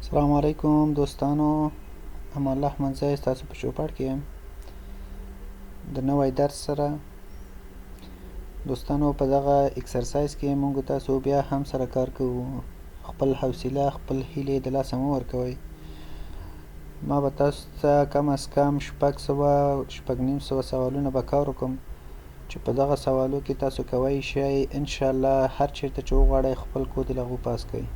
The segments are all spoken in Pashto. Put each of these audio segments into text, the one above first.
السلام علیکم دوستانو، امان الله منځی ستاسو په چوپړ کې یم د نوی درس سره. دوستانو، په دغه اکسرسایز کې موږ تاسو بیا هم سره کار کوو. خپل حوصله، خپل هیلې د لاسه مه ورکوئ. ما به تاسو ته کم از کم 600 سوالونه به کار وکړم چې په دغه سوالو کې تاسو کولی شئ انشاءالله هر چیرته چې وغواړئ خپل کود له هغو پاس کړئ.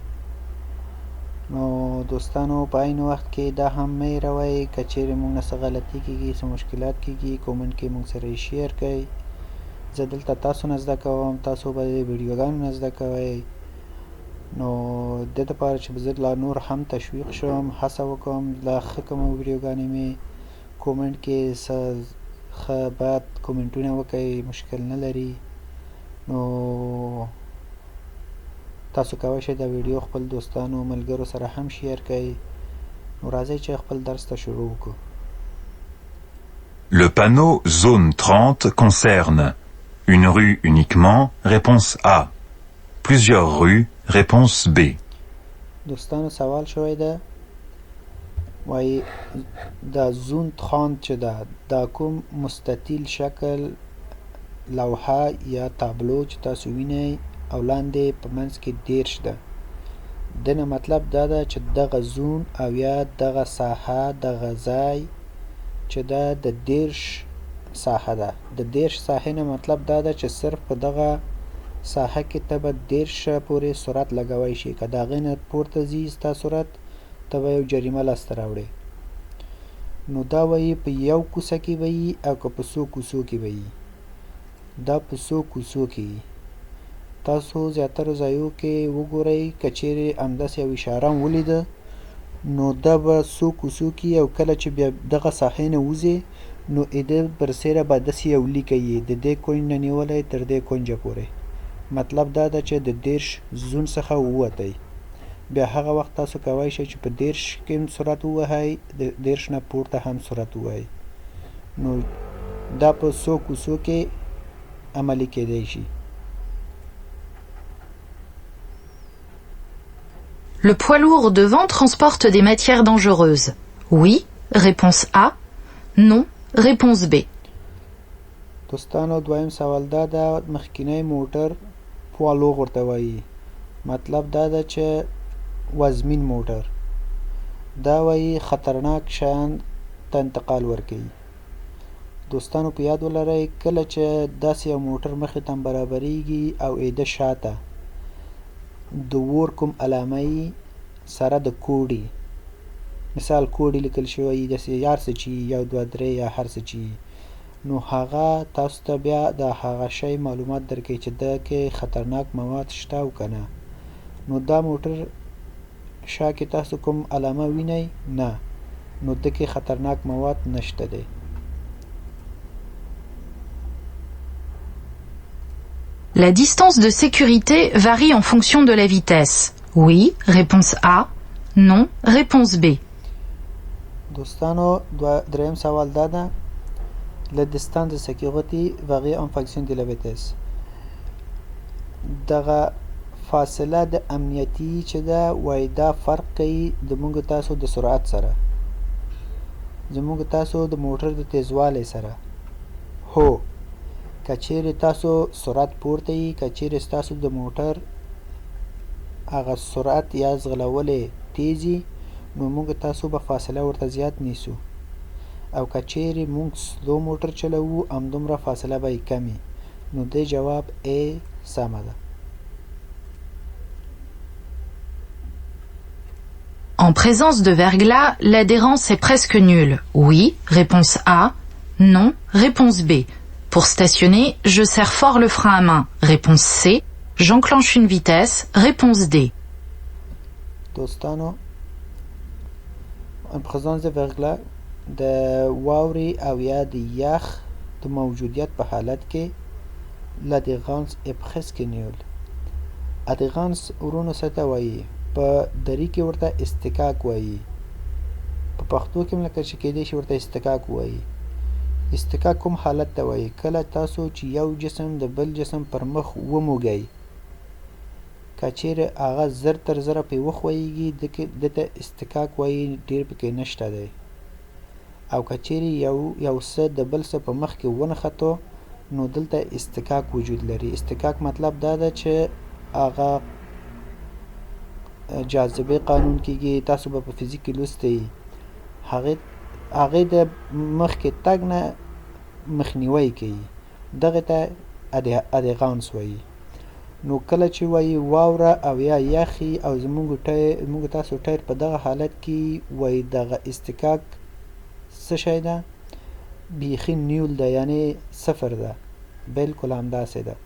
نو دوستانو، په عین وخت کې دا هم مه هېروئ که چیرې موږ نه څه غلطي کېږي، څه مشکلات کېږي، کومنټ کې موږ سره یې شیر کړئ. زه دلته تاسو نه زده کوم، تاسو به د ویډیوګانو نه زده کوئ. نو د دې دپاره چې زه لا نور هم تشویق شم، هڅه وکړم لا ښه کومه ویډیوګانې مې کومنټ کې څه ښه بد کومنټونه وکړئ، مشکل نه لري. نو تاسو کولی شئ دا ویډیو خپل دوستانو ملګرو سره هم شیر کړئ. نو راځئ چې خپل درس ته شروع وکړو. Le panneau zone 30 concerne une rue uniquement, réponse A. Plusieurs rues, réponse B. دوستانو، سوال شوی ده، وایي دا زون 30 چې ده دا کوم مستطیل شکل لوحه یا تابلو چې تاسو وینئ او لاندې په منځ کې 30 ده. د نه مطلب دا ده چې دغه زون او یا دغه ساحه، دغه ځای چې ده د 30 ساحه ده. د 30 ساحې نه مطلب دا ده چې صرف په دغه ساحه کې ته به 30 پورې سرعت لګوی شي. که د هغې نه پورته ځي ستا سرعت، ته به یو جریمه لاسته راوړې. نو دا وایي په یو کوڅه کې به وي او که په 100 کوڅو کې به وي. دا په 100 کوڅو کې وي. تاسو زیاتره ځایو کې وګورئ، که چیرې همداسې یو اشاره هم ولیده نو دا به 100 کوڅو کې، او کله چې بیا دغه ساحې نه وځې نو اده برسیره به داسې یو لیکه یي د دې کونج نه نیولی تر دې کونجه پورې. مطلب دا ده چې د 30 زون څخه ووتی. بیا هغه وخت تاسو کولی شئ چې په 30 کې هم سرعت ووهئ، د 30 نه پورته هم سرعت ووهئ. نو دا په 100 کوڅو کې عملي کیدی شي. Le poids lourd devant transporte des matières dangereuses. Oui, réponse A. Non, réponse B. دوستانو، دویم سوال دا ده، مخکینی موټر پوه لوغ ورته وایي. مطلب دا ده چې وزمین موټر. دا وایي خطرناک شیان ته انتقال ورکوي. دوستانو په یاد ولرئ، کله چې داسې یو موټر مخې ته برابریږي او ایده شاته د اور کوم علامه یي سره د کوډي، مثال کوډي لیکل شوی یي، داسې هر څه چې 1 2 3 یا هر څه چې، نو هغه تاسو ته بیا د هغه شی معلومات درکوي چې ده کې خطرناک مواد شته او که نه. نو دا موټر شا کې تاسو کوم علامه وینئ؟ نه، نو ده کې خطرناک مواد نشته دی. La distance de sécurité varie en fonction de la vitesse. Oui, réponse A. Non, réponse B. دوستانو، دریم سوال دا ده، La distance de sécurité varie en fonction de la vitesse. دغه فاصله د امنیتي چې ده وایي دا فرق کوي د موږ تاسو د سرعت سره، زموږ تاسو د موټر د تیزوالي سره. هو، که چیرې تاسو سرعت پورته یي، که چیرې ستاسو د موټر هغه سرعت یا ځغلولې تیز یي، نو موږ تاسو به فاصله ورته زیات نیسو. او که چیرې موږ سلو موټر چلوو، همدومره فاصله به یې کم وي. نو د جواب A سمه ده. En présence de verglas, l'adhérence est presque nulle. Oui, réponse A. Non, réponse B. Pour stationner, je serre fort le frein à main. Réponse C. J'enclenche une vitesse. Réponse D. دوستانو، en présence de verglas د واورې او یا د یخ د موجودیت په حالت کې l'adhérence est presque nulle. adhérence ورونو څه ته وایي؟ په دري کې ورته استکاک وایي. په پښتو کې هم لکه چې کیدای شي ورته استکاک وایي. استکاک کوم حالت ته وایي؟ کله تاسو چې یو جسم د بل جسم پر مخ وموږئ، که چیرې هغه زر تر زره پې وښویېږي دته استکاک وایي ډېر پکې نشته دی او که چیرې یو څه د بل څه په مخ کې ونښتو نو دلته استکاک وجود لري استکاک مطلب دا ده چې هغه جاذبې قانون کېږي تاسو به په فزیک کې لوستی هغې د مخکې تګ نه مخنیوی کوي دغې ته ادغانس وایي نو کله چې وایي واوره او یا یخي او زموږ تاسو ټایر په دغه حالت کې وایي دغه استکاک څه شی ده بیخي نیول ده یعنی صفر ده بالکل همداسې ده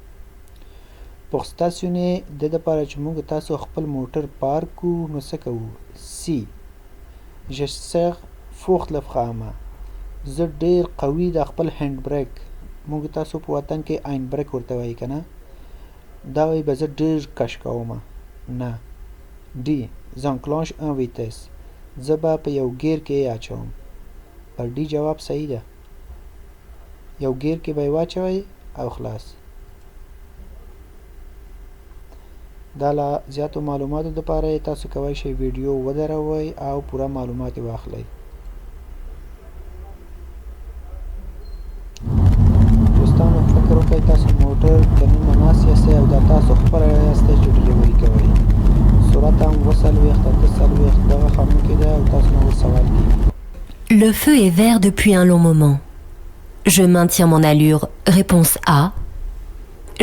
pour stationner د دپاره چې موږ تاسو خپل موټر پارک کړو نو څه کوو سی je serre fort le frein زه ډېر قوي د خپل هینډ بریک موږ تاسو په وطن کې آین بریک ورته وایي که نه دا وایي به زه ډېر کش کوم نه ډي j'enclenche un vitesse زه به په یو ګیر کې یې اچوم پر ډي جواب صحیح ده یو ګیر کې به یې واچوئ او خلاص دا له زیاتو معلوماتو دپاره تاسو کولی شئ ویډیو ودروئ او پوره معلومات یې واخلئ دوستانو فکر وکړئ تاسو موټر دننه ناست یاستئ او دا تاسو خپله یاستئ چې ډلیوري کوئ سرعت هم 40 40 دغه خانون کې ده او تاسو نه اوس سوال کېږي Le feu est vert depuis un long moment. Je maintiens mon allure. Réponse A.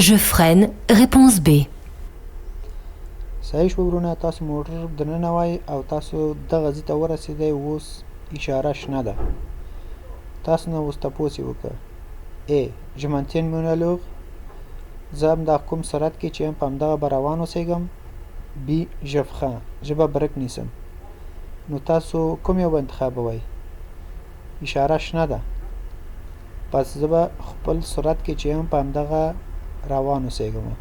Je freine. Réponse B. صحیح شو ورونه تاسو موټر دننه وای او تاسو دغه ځای ته ورسېدئ اوس اشاره شنه ده تاسو نه اوس تپوس یې وکړه A. Je maintiens mon allure. زه همدا کوم سرعت کې چې یم په همدغه به روان اوسېږم B. Je freine. زه به برک نیسم نو تاسو کوم یو به انتخابوئ اشاره شنه ده پس زه به خپل سرعت کې چې یم په همدغه روان اوسېږم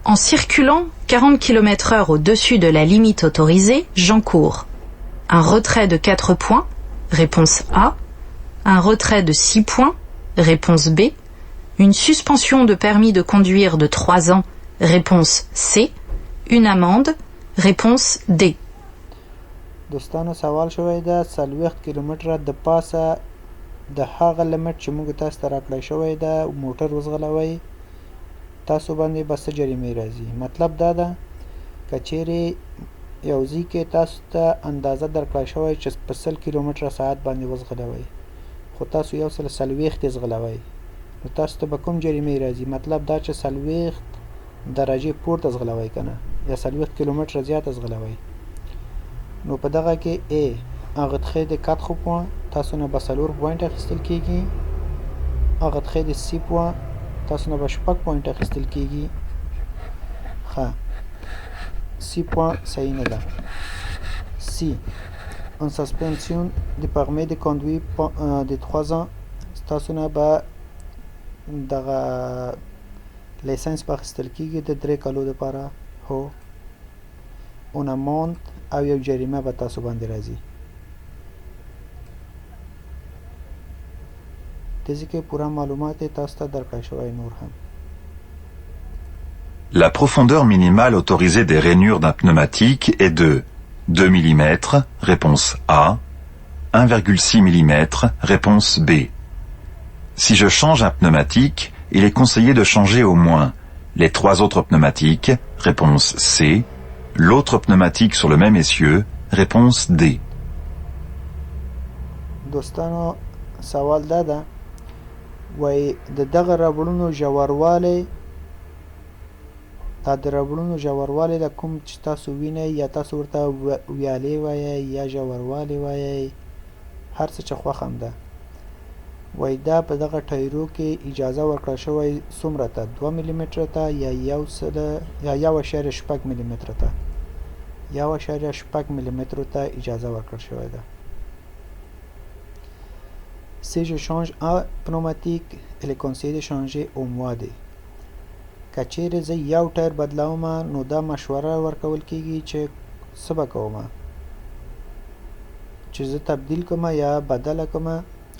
En circulant 40 km/h au-dessus de la limite autorisée, j'encours un retrait de 4 points, réponse A, un retrait de 6 points, réponse B, une suspension de permis de conduire de 3 ans, réponse C, une amende, réponse D. دوستانو سوال شوی ده 40 کیلومتره د پاسه د هغه لیمټ چې موږ تاسو ته راکړی شوی ده موټر وځغلوئ تاسو باندې به څه جریمې راځي مطلب دا ده که چیرې یو ځای کې تاسو ته اندازه درکړی شوی چې په 100 کیلومتره ساعت باندې وځغلوئ خو تاسو 140 یې ځغلوئ نو تاسو ته به کوم جریمې راځي مطلب دا چې 40 درجې پورته ځغلوئ که نه یا 40 کیلومتره زیاته ځغلوئ نو په دغه کې A un retrait de 4 points تاسو نه به 4 پوینټ اخیستل کېږي un retrait de 6 points تاسو نه به 6 پوینټ اخیستل کېږي ښه 6 points صحیح نه ده C en suspension de permis de conduire de 3 ans تاسو نه به دغه لایسنس به اخیستل کېږي د 3 کالو دپاره هو اون اموند او یو جریمه به تاسو باندې راځي دې کې پوره معلومات تاسو ته درکړی شوی نور هم La profondeur minimale autorisée des rainures d'un pneumatique est de 2 mm, réponse A, 1,6 mm, réponse B. Si je change un pneumatique, il est conseillé de changer au moins les 3 autres pneumatiques, réponse C, l'autre pneumatique sur le même essieu, réponse D. دوستانو سوال دا ده وای د دغه ربړونو ژوروالی دا د ربړونو ژوروالی د کوم چې تاسو وینئ یا تاسو ورته ویالې وایئ یا ژوروالی وایئ هر څه چې خوښ هم ده وای دا په دغه ټایرو کې اجازه ورکړل شوی څومره ته 2 ملي متره ته یا 1.6 ملي متره ته 1.6 ملي مترو ته اجازه ورکړل شوی ده Si je change un pneumatique, il est conseillé de changer au mois de. که چیرې زه یو ټایر بدلوم نو دا مشوره ورکول کېږي چې څه به کوم چې زه تبدیل کوم یا بدله کوم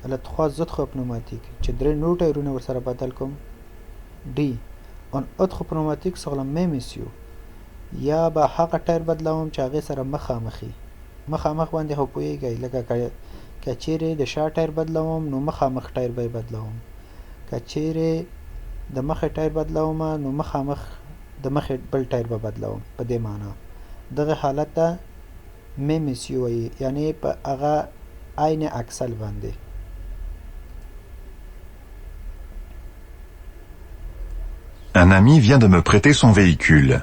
le 3 autres pneumatiques چې 3 نور ټایرونه ورسره بدل کوم. D. Un autre pneumatique sur le même issue. یا به هغه ټایر بدلوم چې هغې سره مخامخ باندې خو پوهېږئ لکه که چیرې د شا ټایر بدلوم نو مخامخ ټایر به یې بدلوم، که چیرې د مخې ټایر بدلوم نو مخامخ د مخې بل ټایر به بدلوم. په دې معنا دغه حالت ته میم اسیو وایي، یعنې په هغه عین اکسل باندې. Un ami vient de me prêter son véhicule.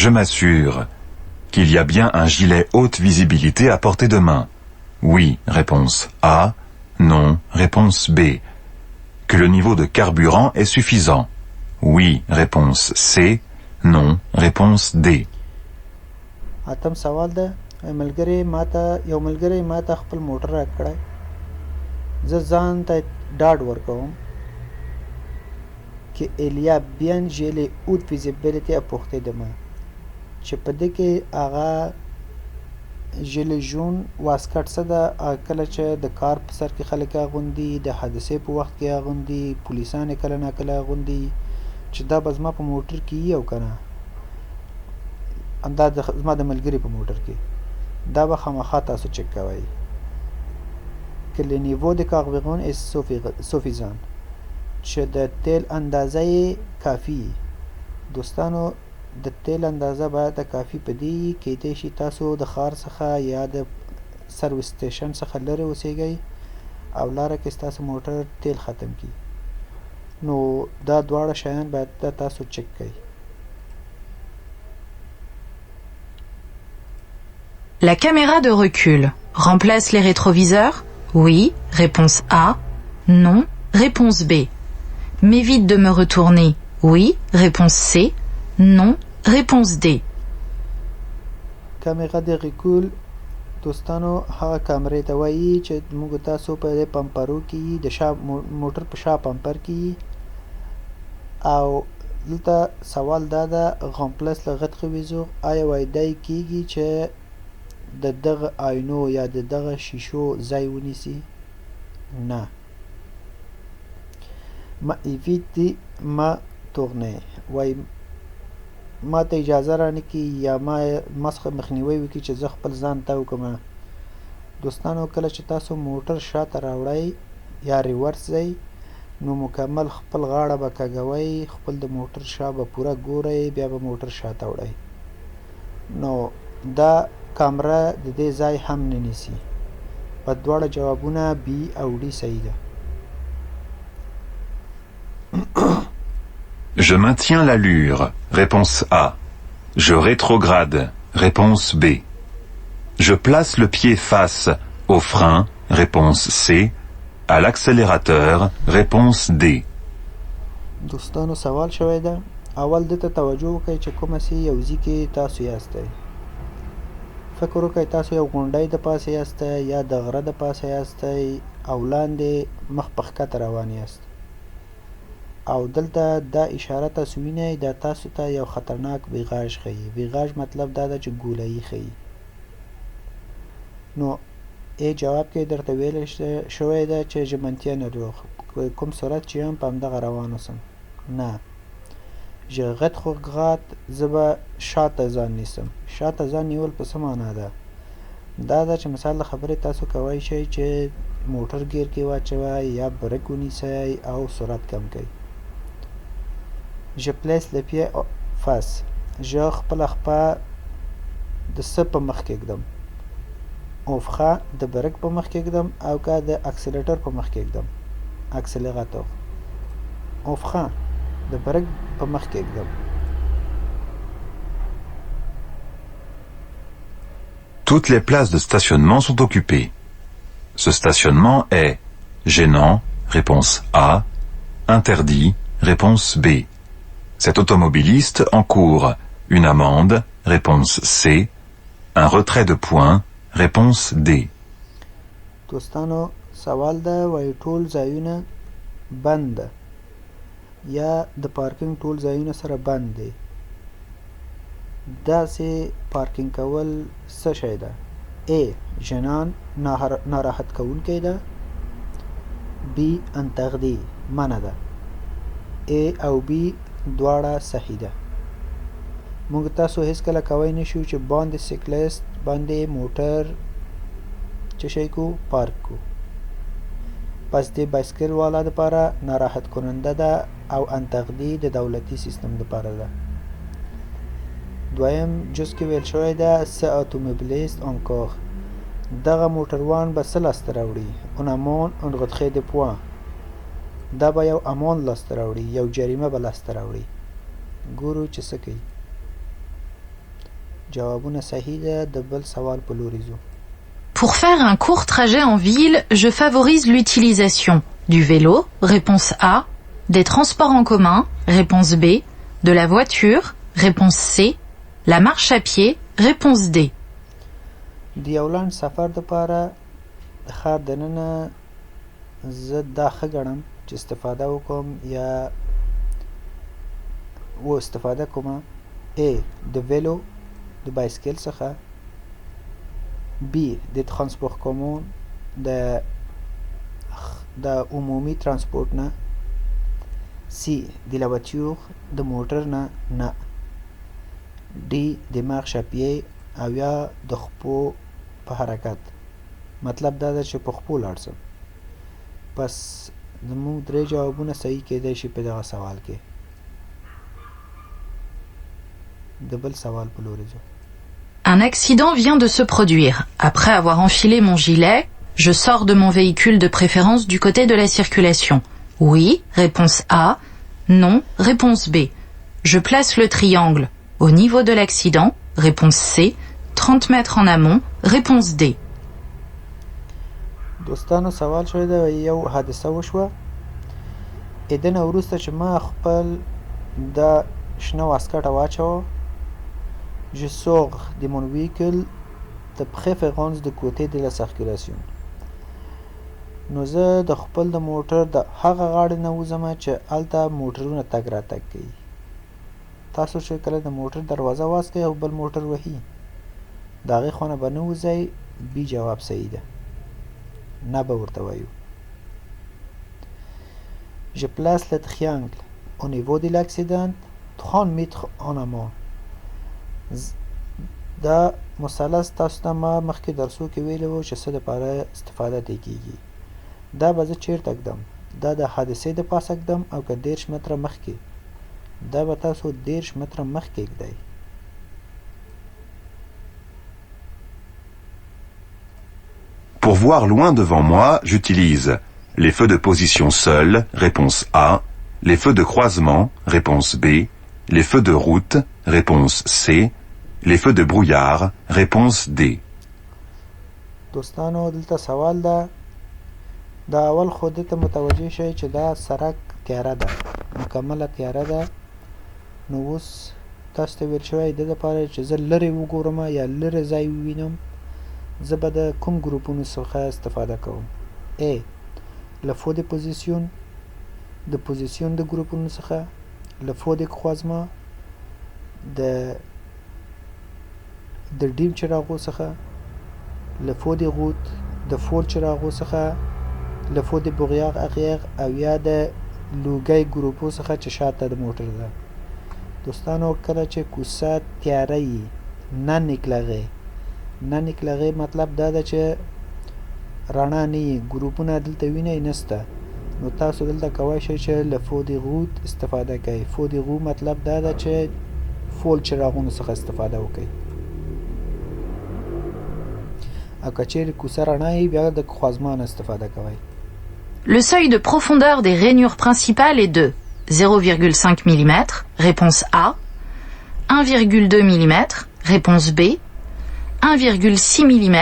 Je m'assure qu'il y a bien un gilet haute visibilité à portée de main. Oui, réponse A. Non, réponse B. Que le niveau de carburant est suffisant. Oui, réponse C. Non, réponse D. اتم سوال ده. یو ملګری ماته خپل موټر راکړی، زه ځان ته ډاډ ورکوم که il y a bien gilet haute visibilité à portée de main، چې په دې کې هغه ژیلې ژون واسکټ څه ده، کله چې د کار په سر کې خلک اغوندي، د حادثې په وخت کې اغوندي، پولیسان یې کله ناکله اغوندي، چې دا به زما په موټر کې وي او که نه، دا زما د ملګري په موټر کې، دا به خامخا تاسو چک کوئ. که le niveau de carburant est suffisant، چې د تیل اندازه یې کافي. دوستانو د تیل اندازه باید د کافي په دې کیدای شي تاسو د ښار څخه یا د سروس سټیشن څخه لرې اوسیږئ او لاره کې ستاسو موټر تیل ختم کی، نو دا دواړه شیان باید تاسو چک کړئ. La caméra de recul remplace les rétroviseurs? Oui, réponse A. Non, réponse B. M'évite de me retourner? Oui, réponse C. Non, réponse D. کامیرا د ریکول دوستانو هغه کامرې ته وایي چې موږ تاسو په پمپرو کې د شا موټر په شا پمپر کې، او دلته سوال دا ده غامپلس لغت خویزو آیا وایدای کیږي چې د دغه آینو یا د دغه شیشو ځای ونیسي؟ نه. ما ایویتی ما تورنه وای ما ته اجازه رانکي یا ما څخه مخنیوي وکړي چې زه خپل ځان ته وکړم. دوستانو کله چې تاسو موټر شاته راوړئ یا ریورس ځئ نو مکمل خپل غاړه به کږوئ، خپل د موټر شا به پوره ګورئ، بیا به موټر شاته وړئ. نو دا کامره د دې ځای هم نه نیسي. په دواړه جوابونه بی او ډي صحیح ده. Je maintiens l'allure. Réponse A. Je rétrograde. Réponse B. Je place le pied face au frein. Réponse C. À l'accélérateur. Réponse D. دوستانو سوال شوی ده. اول دته توجه وکړئ چې کومه سي یو ځای کې تاسو یاستئ. فکر وکړئ تاسو یو غونډۍ د پاسه یاستئ یا د غره د پاسه یاستئ او لاندې مخ په ښکته روان یاست، او دلته دا اشاره تاسو وینئ دا تاسو ته یو خطرناک بیغاژ ښیي. بیغاژ مطلب دا ده چې ګولایي ښیي. نو ای جواب کې درته ویل شوی ده چې je maintiens l'allure، کوم سرعت چې یم په همدغه روان اوسم. نه. je rétrograde، زه به شاته ځان نیسم. شاته ځان نیول په څه معنا ده؟ دا ده چې مثال د خبرې تاسو کوی شئ چې موټر ګیر کې واچوئ یا بریک ونیسئ او سرعت کم کړئ. je place le pied face، je خپله خپه د څه په مخ کې ږدم، او پښه د بریک په مخ کې ږدم او که د اکسلیټر په مخ کې ږدم، اکسلیراتور، او پښه د بریک په مخ کې ږدم. Toutes les places de stationnement sont occupées. Ce stationnement est gênant. Réponse A. Interdit. Réponse B. Cet automobiliste encourt une amende. Réponse C. Un retrait de points. Réponse D. دوستانو سوال ده وایي ټول ځایونه بند ده یا د پارکینګ ټول ځایونه سره بند دي. داسې پارکینګ کول څه شی ده؟ A. ژنان ناراحت کوونکی ده. بی انتقدی منه ده A او B دواړه صحیح ده موږ تاسو هیڅکله کوی نشو چې باندې سیکلیست باندې موټر چې شي کو پارک کو پس د بایسکل والا لپاره ناراحت کننده ده او انتقدی د دولتي سیستم لپاره ده دویم جز کې ویل شوی ده سه اتومبیلیست انکور دغه موټروان به څه لاسته راوړي اون امان اون retrait de points دا به یو امان لاسته راوړي یو جریمه به لاسته راوړي ګورو چې څه کوي جوابونه صحیح ده د بل سوال په لوري ځو Pour faire un court trajet en ville, je favorise l'utilisation du vélo, réponse A, des transports en commun, réponse B, de la voiture, réponse C, la marche à pied, réponse D. د یو لنډ سفر دپاره د ښار دننه زه دا ښه ګڼم چې استفاده وکړم یا استفاده کومه A د ویلو د بایسکل څخه B د ترانسپورت کومون د عمومي ترانسپورت نه C د لا voiture د موټر نه D د marche à pied او یا د خپو په حرکت مطلب دا ده چې په خپو لاړ شم پس زموږ درې جوابونه صحیح کېدای شي په دغه سوال کې د بل سوال په لوري ځو Un accident vient de se produire. Après avoir enfilé mon gilet, je sors de mon véhicule de préférence du côté de la circulation. Oui, réponse A. Non, réponse B. Je place le triangle au niveau de l'accident, réponse C. 30 mètres en amont, réponse D. دوستانو سوال شوی ده یو حادثه وشوه دنه وروسته چې ما خپل د شنه واسکټ واچوه Je sors de mon véhicule de préférence de côté de la circulation. نو زه د خپل د موټر د هغه غاړې نه وځم چې هلته موټرونه تګ راتګ کوي تاسو چې کله د موټر دروازه واسکئ او بل موټر وهي د هغې خوا نه به نه وځئ بي جواب صحیح ده نه به ورته وایو Je place le triangle au niveau de l'accident 30 mètres en amont دا مثلث تاسو ته ما مخکې درسو کې ویلی وو چې څه دپاره استفاده ترې کېږي دا به زه چیرته ږدم دا د حادثې د پاسه ږدم او که 30 متره مخکې دا به تاسو 30 متره مخکې ږدئ Pour voir loin devant moi, j'utilise les feux de position seule, réponse A, les feux de croisement, réponse B, les feux de route, réponse C, les feux de brouillard, réponse D. دوستانو دلته سوال ده دا اول خو دته متوجه شئ چې دا سړک تیاره ده مکمله تیاره ده نو اوس تاسو ته ویل شوی د دپاره چې زه لرې وګورم یا لرې ځای ووینم زه به د کوم ګروپونو څخه استفاده کوم A le feu de position د پوزیسیون د ګروپونو څخه le feu de croisement د ډیم چراغو څخه le feu de route د فور چراغو څخه le feu de brouillard arrière او یا د لوګي ګروپو څخه چې شاته د موټر ده دوستانو کله چې کوڅه تیاره وي نه نکلغې مطلب دا ده چې رڼا نه وي ګروپونه دلته وینئ نسته نو تاسو دلته کولی شئ چې له فو د غوت استفاده کوئ فو د غو مطلب دا ده چې فول چراغونو څخه استفاده وکئ او که چیرې کوڅه رڼا وي بیا د خوازمان استفاده کوئ Le seuil de profondeur des rainures principales est de 0,5 mm, réponse A, 1,2 mm, réponse B, 1,6 mm,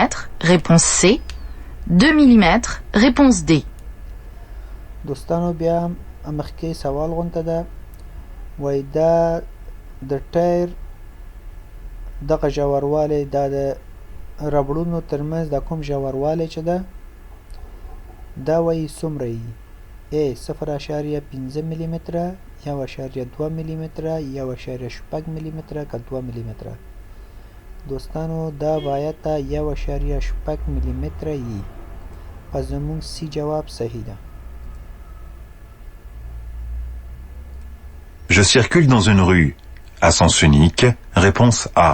réponse C, 2 mm, réponse D. دوستانو بیا مخکې سوال غونته ده وای دا د ټایر دغه ژوروالی دا د ربړونو ترمنځ دا کوم ژوروالی چې ده دا وایي څومره وي A 0.5 میلیمتره 1.2 میلیمتره 1.6 میلیمتره که 2 میلیمتره دوستانو دا باید تا 1.6 میلیمتره وي پس زموږ C جواب صحیح ده Je circule dans une rue. À sens unique, réponse A.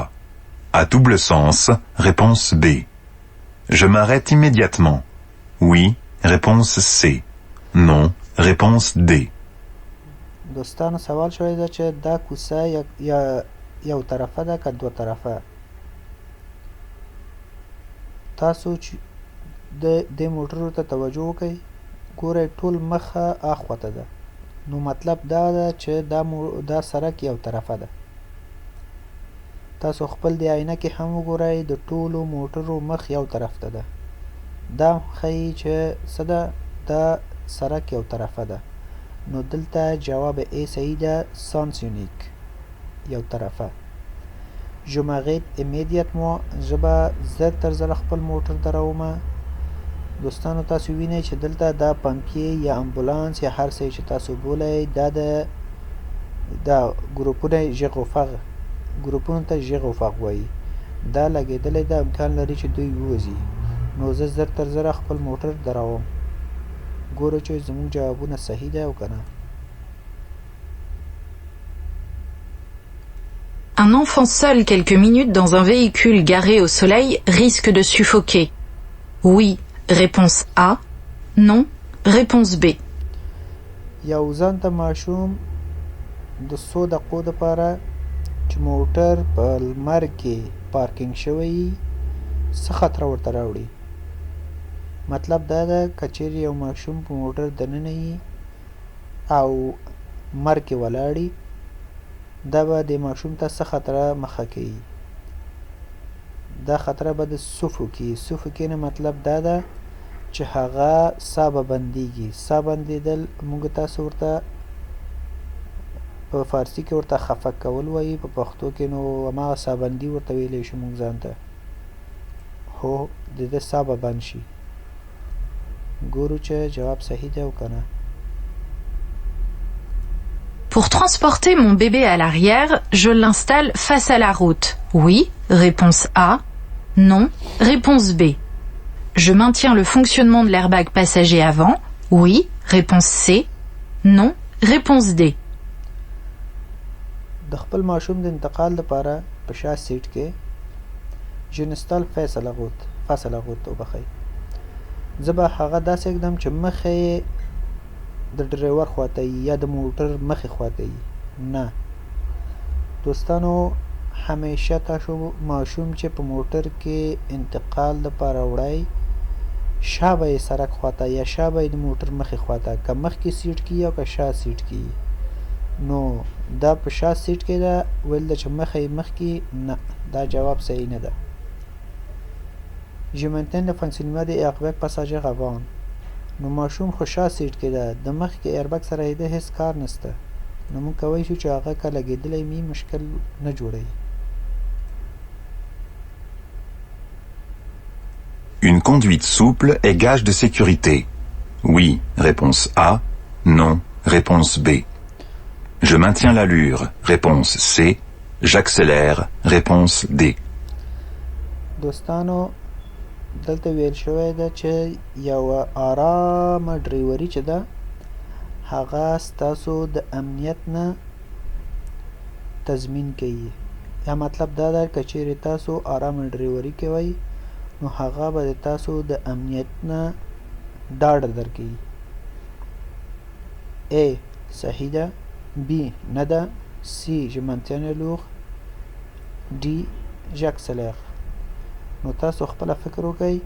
À double sens, réponse B. Je m'arrête immédiatement. Oui, réponse C. Non, réponse D. دوستانو سوال شوی ده چې دا کوڅه یا یو طرفه ده که دو طرفه. تاسو چې د موټرو ته توجه وکئ، ګورئ ټول مخه اخواته ده، نو مطلب دا ده چې دا سړک یو طرفه ده. تاسو خپل د آینه کې هم وګورئ، د ټولو موټرو مخ یو طرف ته ده. دا ښیي چې څه ده، دا سړک یو طرفه ده. نو دلته جواب A صحیح ده، sens unique، یو طرفه. Je m'arrête immédiatement، زه به زر تر زره خپل موټر درومه. دوستانو تاسو وینئ چې دلته دا پمپیې یا امبولانس یا هر څه چې تاسو بولئ، دا ګروپونه ژغ و فغ، ګروپونو ته ژغ و فغ وایي. دا لګېدلی ده، امکان لري چې دوی ووځي. نو زه زر تر زره خپل موټر دروم. ګورو چې زموږ جوابونه صحیح ده او که نه. Un enfant seul quelques minutes dans un véhicule garé au soleil risque de suffoquer. Oui, réponse A. Non, réponse B. یو ځان ته ماشوم د 100 دقیقو دپاره چې موټر په لمر کې پارکینګ شوی څه خطره ورته راوړي. مطلب دا ده که چیرې یو ماشوم په موټر دننه وي او لمر کې ولاړي، دا به د ماشوم ته څه خطره مخه کوي. دا خطره به د سوفوکي. سوفوکي نه مطلب دا ده چې هغه ساه به بندیږي. ساه بندېدل موږ تاسو ورته په فارسي کې ورته خفه کول وایي، په پښتو کې نو هماغه ساه بندي ورته ویلی شو موږ ځان ته. هو د ده ساه به بند شي. ګورو چې جواب صحیح دی او که نه. Pour transporter mon bébé à l'arrière, je l'installe face à la route. Oui, réponse A. Non, réponse B. Je maintiens le fonctionnement de l'airbag passager avant. Oui, réponse C. Non, réponse D. د خپل ماشوم د انتقال لپاره په شا سیټ کې جنستال فاصله غوت وبخئ. زه به هغه داسې اږدم چې مخه د ډریور خواته یا د موټر مخې خواته وي. نه دوستانو، همیشه تاسو ماشوم چې په موټر کې انتقال لپاره وړئ، شا به یې سړک خواته یا شا به یې د موټر مخې خواته، که مخکې سیټ کې یا که شا سیټ کې. نو دا په شا سیټ کې ده، ویل ده چې مخکې نه، دا جواب صحیح نه ده. Je maintiens le fonctionnement des airbags passagers avant. نو ماشوم خو شا سیټ کې ده، د مخ کې ایربګ سره یې د هیڅ کار نشته. نو موږ کولی شو چې هغه که لګېدلی وي مشکل نه جوړوي. Une conduite souple est gage de sécurité. Oui, réponse A. Non, réponse B. Je maintiens l'allure, réponse C. J'accélère, réponse D. دوستانو دلته ویل شوی ده چې یوه آرامه ډریوري چې ده هغه ستاسو د امنیت نه تضمین کوي. یا مطلب دا ده که چیرې تاسو آرامه ډریوري کوئ نو هغه به د تاسو د امنیت نه ډاډ درکوي. A صحیح ده، B نه ده، C je maintiens l'allure، D j'accélère. نو تاسو خپله فکر وکئ،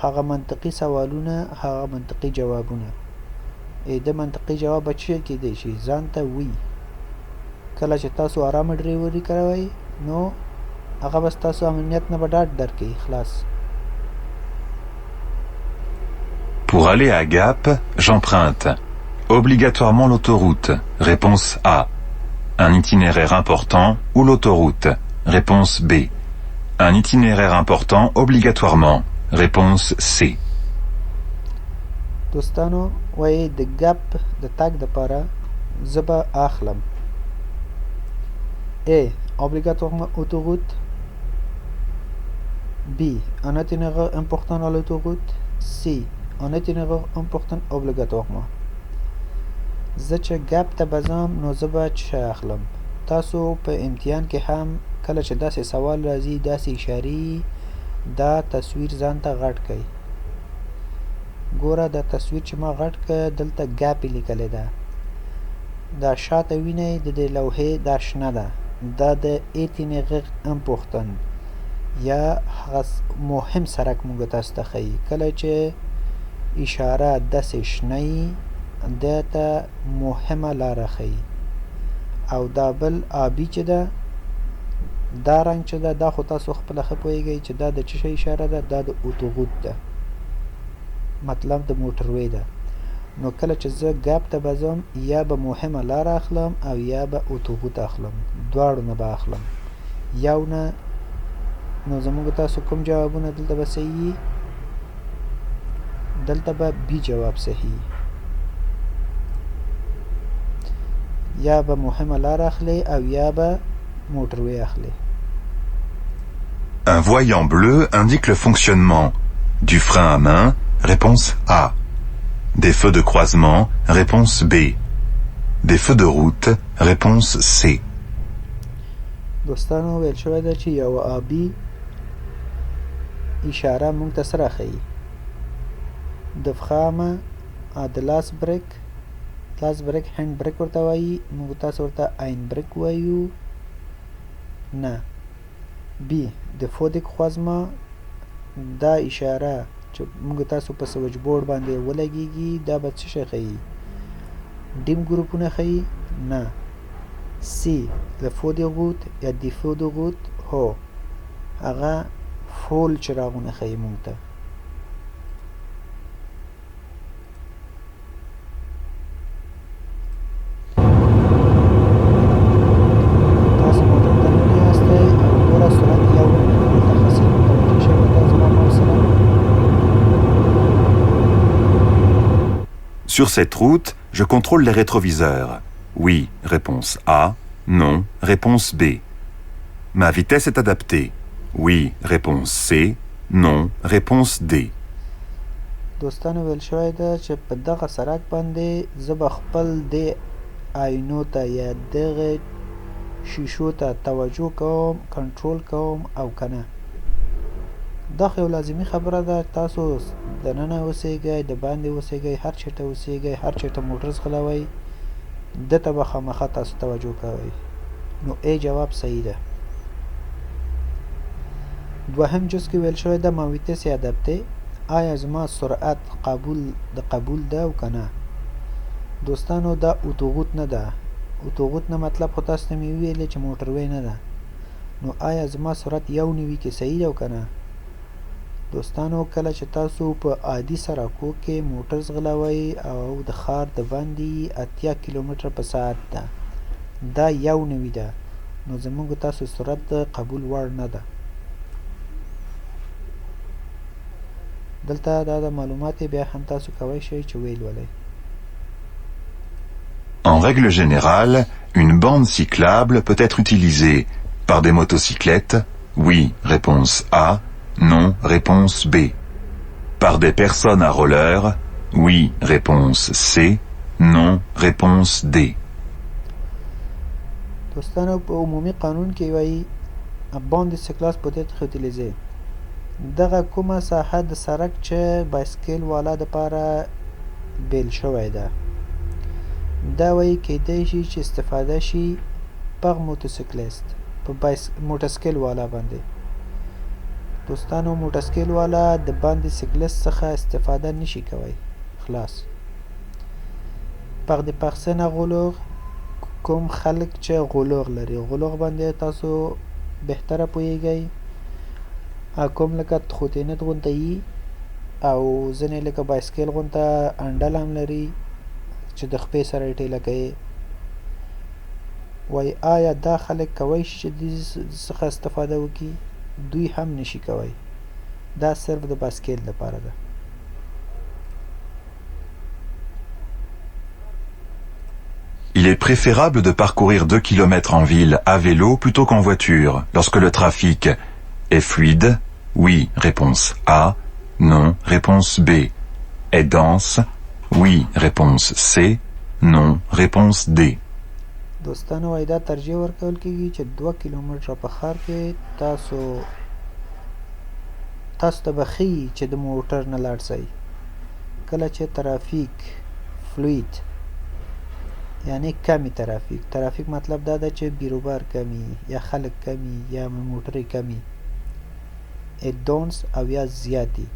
هغه منطقي سوالونه، هغه منطقي جوابونه. د منطقي جواب به څه کیدی شي؟ ځان ته وي. کله چې تاسو آرامه ډریوري کوئ نو هغه به ستاسو امنیت نه به ډاډ درکوي. خلاص. Pour aller à Gap, j'emprunte obligatoirement l'autoroute. Réponse A. Un itinéraire important ou l'autoroute. Réponse B. Un itinéraire important obligatoirement. Réponse C. دوستانو وایي د ګپ د تګ دپاره زه به اخلم. A. Obligatoirement autoroute. B. Un itinéraire important à l'autoroute. C. Un itinéraire important obligatoirement. زه چې ګپ ته به ځم نو زه به څه اخلم. تاسو په امتحان کې هم کله چې داسې سوال راځي داسې اشارې دا تصویر ځان ته غټ کړئ. ګوره دا تصویر چې ما غټ کړ دلته ګپ یې لیکلی ده. دا شاته وینئ د دې لوحې دا شنه ده. دا د ایتینغ امپوختن یا هغه مهم سرک موږ تاسو ته ښیي. کله چې اشاره داسې شنه وي ده ته مهمه لاره ښیي. او دا بل آبي چې ده دا رنګ چې ده دا خو تاسو خپله ښه پوهیږئ چې دا د څه شي اشاره ده. دا د اتوغوت ده، مطلب د موټروی ده. نو کله چې زه ګپ ته به ځم یا به مهمه لاره اخلم او یا به اتوغوت اخلم، دواړو نه به اخلم. یو نه نو زموږ تاسو کوم جوابونه دلته به صحیح؟ دلته به بی جواب صحیح. یا به مهمه لاره اخلي او یا به موټروی اخلي. Un voyant bleu indique le fonctionnement du frein à main, réponse A. Des feux de croisement, réponse B. Des feux de route, réponse C. دوستانو ویل شوی ده چې یو آبي اشاره موږ ته څه راښیي؟ د پښامه د لاس بریک هینډ بریک ورته وایي. موږ تاسو ورته آین بریک وایو. نه. بی د فو د croisement دا اشاره چې موږ تاسو په سویچ بورډ باندې ولګیږي دا به څه شی ښیي؟ ډیم ګروپونه ښیي؟ نه. سی د فو د غوت یا د فو د غوت هو هغه فول چراغونه ښیي موږ ته. Sur cette route, je contrôle les rétroviseurs. Oui, réponse A. Non, réponse B. Ma vitesse est adaptée. Oui, réponse C. Non, réponse D. دوستانو ویل شوی ده چې په دغه سرک باندې زه به خپل د آینو ته یا دغه شیشو ته توجه کوم، کنټرول کوم او کنه. دا خو یو لازمي خبره ده. تاسو دننه اوسیږئ، د باندې اوسیږئ، هر چېرته اوسیږئ، هر چېرته موټر ځغلوئ، ده ته به خامخا تاسو توجه کوئ. نو ای جواب صحیح ده. دوهم جز کې ویل شوی ده ما ویتس ادپته، آیا زما سرعت قبول ده او کنه؟ دوستانو دا اتوغوت نه ده. اتوغوت نه مطلب خو تاسو ته مې ویلې چې موټروی نه ده. نو آیا زما سرعت یو نوي کې صحیح ده او کنه؟ دوستانو کله چې تاسو په عادي سرکو کې موټر ځغلوئ او د ښار د باندې 80 کیلومتر په ساعت ده، دا یو نوي ده، نو زموږ تاسو سرعت د قبول وړ نه ده. دلته دا د معلومات بیا هم تاسو کولی شئ چې ویل ولئ. En règle générale, une bande cyclable peut être utilisée par des motocyclettes. Oui, réponse A. Non, réponse B. Par des personnes à roller. Oui, réponse C. Non, réponse D. دوستانو په عمومي قانون کې وایي bande cyclable peut être utilisée. دغه کومه ساحه د سرک چې بایسکل والا دپاره بیل شوی ده، دا وایي کیدای شي چې استفاده شي پر موتوسیکلیست په موټرسکل والا باندې. دوستانو موټرسکل والا د باندې سیکلست څخه استفاده نشي کوي. خلاص. پر د پرسن غولوغ کوم خلک چې غولوغ لري، غولوغ باندې تاسو بهتره پوهیږئ. کوم لکه تخوتینت غونته یي او ځینې لکه بایسکل غونته انډل هم لري چې د خپې سره یې ټیله کوي. وایي آیا دا خلک کولی شي چې دې څخه استفاده وکړي؟ دوی هم نشي کوي. دا صرف د بایسکل لپاره ده. Il est préférable de parcourir 2 km en ville à vélo plutôt qu'en voiture lorsque le trafic est fluide. Oui, réponse A. Non, réponse B. Est dense. Oui, réponse C. non. Réponse D. دوستانو وایي دا ترجیح ورکول کېږي چې 2 کیلومتره په ښار کې تاسو ته به ښیي چې د موټر نه لاړ شئ کله چې ترافیک فلوید یعنی کمی ترافیک مطلب دا ده چې بیروبار کمی یا خلک کمی یا موټرې کمی ادونس او یا زیاتی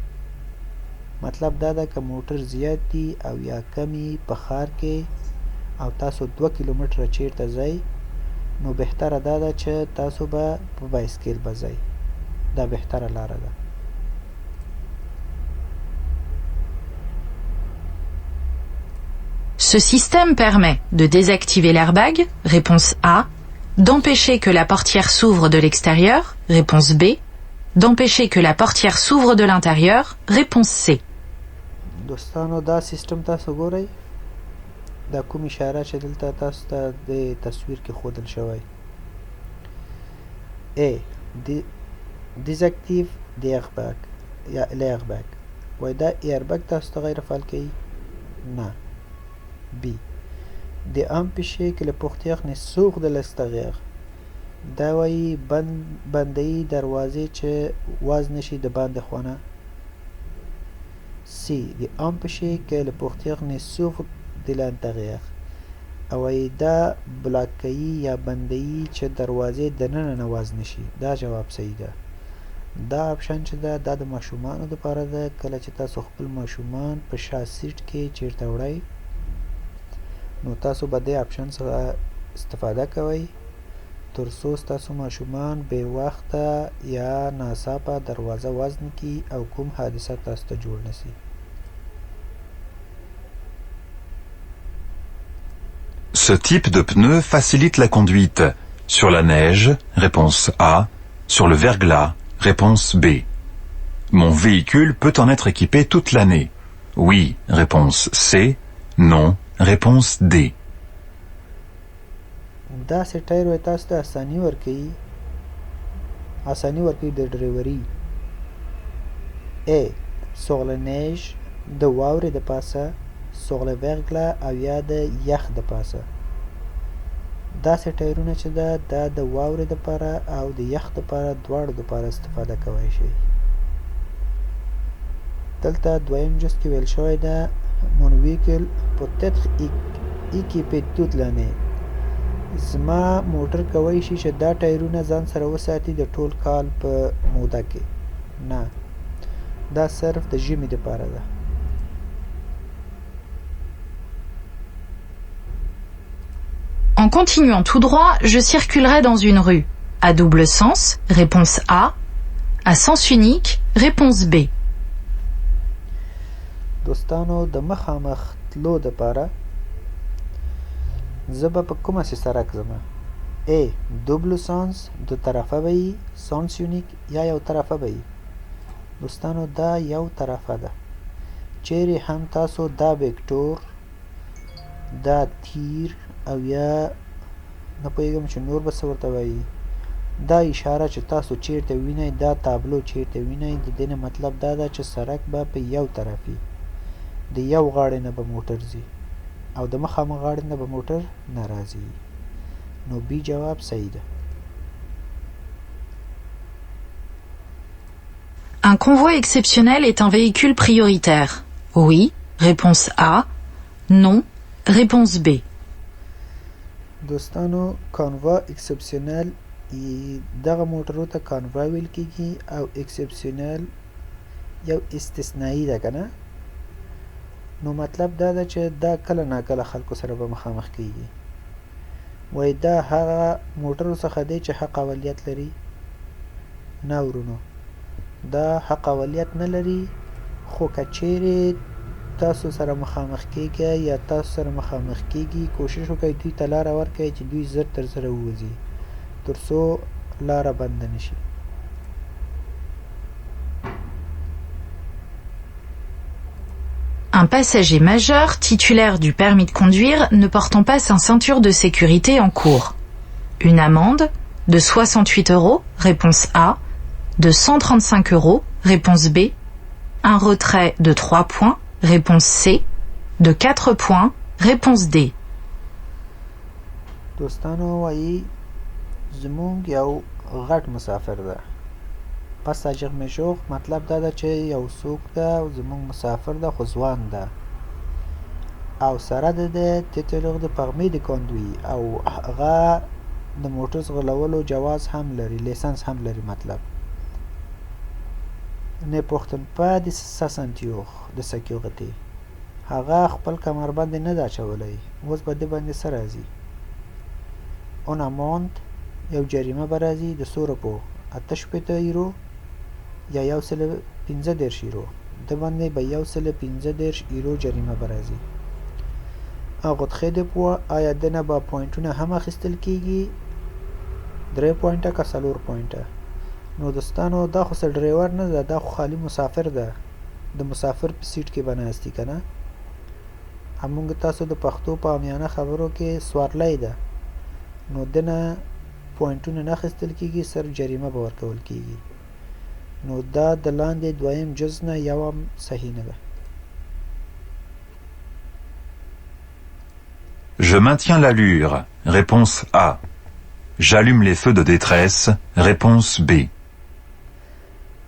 مطلب دا ده که موټر زیات دي او یا کمی په ښار کې او تاسو 2 کیلومتره چیرته ځئ نو بهتره دا ده چې تاسو به په بایسکل به ځئ دا بهتره لاره ده Ce système permet de désactiver l'airbag, réponse A, d'empêcher que la portière s'ouvre de l'extérieur, réponse B, d'empêcher que la portière s'ouvre de l'intérieur, réponse C. دوستانو دا سیستم تاسو ګورئ دا کوم اشاره چې دلته تاسو ته د تصویر کې ښودل شوی A. Désactive l'airbag یا l'airbag وایي دا ایربگ تاسو ته غیر فعال کوي نه B. D'empêcher que la portière ne s'ouvre de l'extérieur دا وایي بندوي دروازې چې واز نشي د باندې خونه C. D'empêcher que la portière ne s'ouvre de l'intérieur او وایي دا بلاک کوي یا بندوي چې دروازې دننه نه واز نشي دا جواب صحیح ده دا اپشن چې ده دا د ماشومانو دپاره ده کله چې تاسو خپل ماشومان په شا سیټ کې چیرته وړئ نو تاسو به دې اپشن څخه استفاده کوئ تر څو ستاسو ماشومان بې وخته یا ناڅاپه دروازه واز نه کړي او کوم حادثه تاسو ته جوړ نه سي Ce type de pneu facilite la conduite. Sur la neige, réponse A. Sur le verglas, réponse B. Mon véhicule peut en être équipé toute l'année. Oui, réponse C. Non, réponse D. دا سه ټایر وای تاسو ته اساني ورکوي د ډرایوري A. Sur la neige د واورې د پاسه sur le verglas او یا د یخ د پاسه دا سه ټایرونه چې ده دا د واورې دپاره او د یخ دپاره دواړو دپاره استفاده کولی شئ دلته دویم جز کې ویل شوی ده mon véhicule peut être équipé toute l'année زما موټر کولی شي چې دا ټایرونه ځان سره وساتي د ټول کال په موده کې نه دا صرف د ژمي دپاره ده En continuant tout droit, je circulerai dans une rue. À double sens, réponse A. À sens unique, réponse B. دوستانو د مخامخ تلو دپاره زه به په کومه سې سړک ځمه A. Double sens دو طرفه به وي sens unique یا یو طرفه به وي دوستانو دا یو طرفه ده چیرې هم تاسو دا ویکټور دا تیر او یا نه پوهېږم چې نور به څه ورته وایي دا اشاره چې تاسو چیرته وینئ دا تابلو چیرته وینئ د دې نه مطلب دا ده چې سړک به په یو طرف وي د یو غاړې نه به موټر ځي او د مخامخ غاړې نه به موټر نه راځي نو بي جواب صحیح ده Un convoi exceptionnel est un véhicule prioritaire. Oui, réponse A. Non, réponse B. دوستانو کانوا اکسپشنل دغه موټرو ته کانوا ویل کېږي او اکسپشنل یو استثنایی ده که نه نو مطلب دا ده چې دا کله ناکله خلکو سره به مخامخ کېږي وایي دا هغه موټرو څخه دی چې حق اولیت لري نه ورونو دا حق اولیت نه لري خو که چیرې تاسو سره مخامخ کېږئ یا تاسو سره مخامخ کېږي کوشش وکړئ دوی ته لاره ورکړئ چې دوی زر تر زره ووځي تر څو لاره بنده نه شي Un passager majeur titulaire du permis de conduire ne portant pas sa ceinture de sécurité en cours. Une amende de 68 €, réponse A, de 135 €, réponse B, un retrait de 3 points, réponse C, de 4 points, réponse D. دوستانو وایي زمونږ یو غټ مسافر ده. پاساژیر میشوغ مطلب دا ده چې یو څوک ده او زمونږ مسافر ده خو ځوان ده او سره د تیتلوغ د پرمی د کاندوی او هغه د موټر ځغلولو جواز هم لري، لیسنس هم لري. مطلب نه پوښتن په د ساسنتیوغ د سکیورټي هغه خپل کمربند نه دا چولای، اوس به د باندې سره راځي اون اماند یو جریمه برازي د 100 روپو 8 یورو یا 115 یورو د باندې به 115 یورو جریمه برازي. هغه خېده په آیا دنه با پوینټونه هم اخیستل کیږي 3 پوینټه که 4 پوینټه. نو دوستانو دا خو سر ډرایور نه ده، دا خو خالی مسافر ده. د مسافر په سیټ کې بناستی کنه. همونږ تاسو د پښتو په عامیانه خبرو کې سوارلای ده، نو دنه پوینټونه نه اخیستل کیږي، سر جریمه به ورکول کیږي. نو دا د لاندې دویم جز نه یو هم صحیح نه ده. Je maintiens l'allure. Réponse A. J'allume les feux de détresse. Réponse B.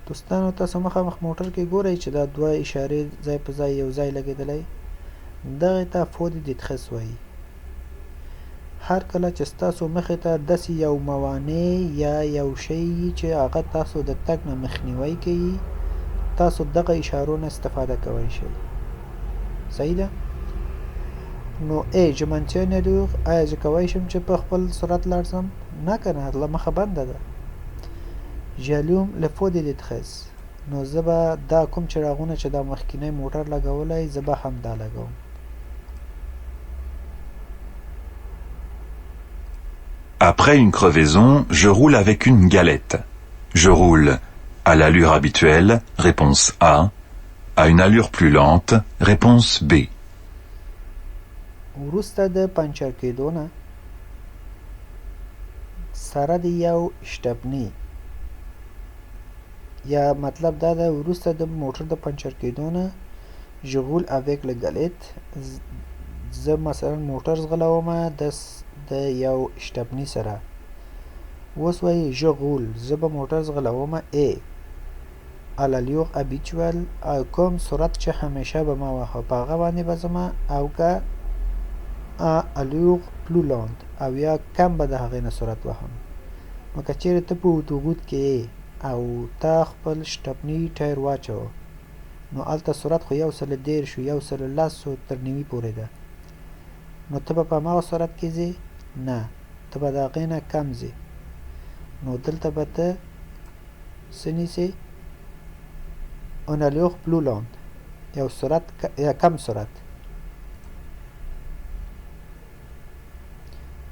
دوستانو تاسو مخامخ موټر کې ګورئ چې دا دوه اشارې ځای په ځای یو ځای لګېدلی، دغې ته فو د دیتخس وایي. هر کله چې ستاسو مخې ته داسې یو موانع یا یو شی چې هغه تاسو د تګ نه مخنیوی کوي، تاسو دغه اشارو نه استفاده کولی شئ. صحیح ده؟ نو je maintiens l'allure آیا زه کولی شم چې په خپل سرعت لاړ شم؟ نه کنه، مخه بنده ده. j'allume le feu de détresse. نو زه به دا کوم چراغونه چې دا مخکینی موټر لګولی زه به هم دا لګوم. Après une crevaison, je roule avec une galette. Je roule à l'allure habituelle. Réponse A. À une allure plus lente. Réponse B. وروسته د پنچر کېدو نه سره د یو شټپني یا مطلب دا ده وروسته د موټر د پنچر کېدو نه je roule avec le galette. زه مثلا موټر ځغلومه د یو شټپني سره. اوس وایي je roule زه به موټر ځغلومه A à l'allure habituelle او کوم سرعت چې همیشه به ما واخه په هغه باندې به ځمه، او که à allure plus lente او یا کم به د هغې نه سرعت وهم. نو که چیرې ته په اتوغوت کې او تا خپل شټپني ټایر واچوه، نو هلته سرعت خو 110 شو 110 تر 90 پورې ده. نو ته به په هماغه سرعت کې ځې؟ نه، ته به د هغې نه کم ځې. نو دلته به ته څه نیسې؟ اون allure plus lente یو سرعت یا کم سرعت.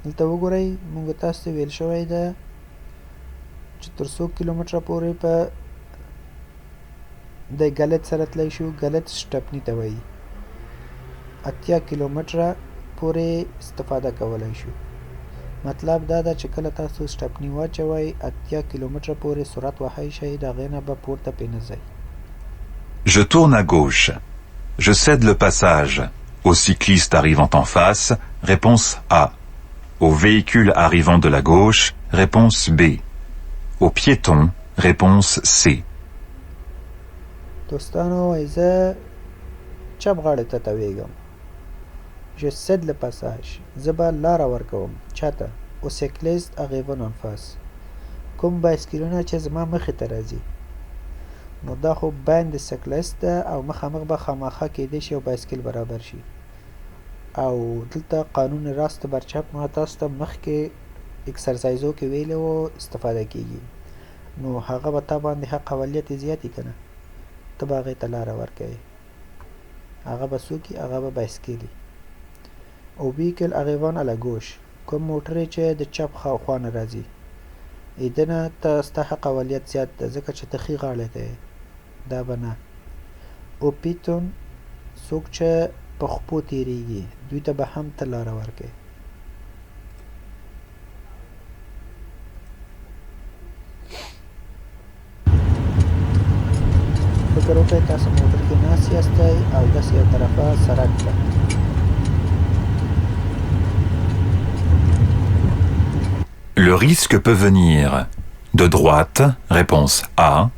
دلته وګورئ مونږ تاسو ته ویل شوی ده چې تر 100 کیلومتره پورې په د ګلت سره تلی شو. ګلت شټپني ته وایي 80 کیلومتره پورې استفاده کولی شو. مطلب دا ده چې کله تاسو شټپني واچوئ 80 کیلومتره پورې سرعت وهی شئ، د هغې نه به پورته پې نه ځئ. Je tourne à gauche. Je cède le passage au cycliste arrivant en face. Réponse A. Au véhicule arrivant de la gauche. Réponse B. Au piéton. Réponse C. دوستانو وایي زه چپ غاړې ته تاویږم. je cède le passage زه به لاره ورکوم چاته؟ au cycliste arrivant en face کوم بایسکلونه چې زما مخې ته راځي. نو دا خو بین د سیکلیست ده او مخامخ به خامخا کېدی شي او بایسکل برابر شي. او دلته قانون راست بر چپ ما تاسو ته مخکې اکسرسایزو کې ویلی و استفاده کیږي. نو هغه به تا باندې حق اولیت زیاتې که نه، ته به هغې ته لاره ورکوې. هغه به څوک وي؟ هغه به بایسکل وي. او ویکل arrivant à la gauche کوم موټر چې د چپ خوا نه راځي، د نه ته ستا حق اولیت زیات ده ځکه چې ته ښي غاړې ته یې، دا به نه. او پیتون څوک چې په خپو تېرېږي دوی ته به هم ته لاره ورکوې. فکر وکړئ تاسو موټر کې ناست یاستئ او داسې یو طرفه سړک ده، Le risque peut venir de droite, réponse A,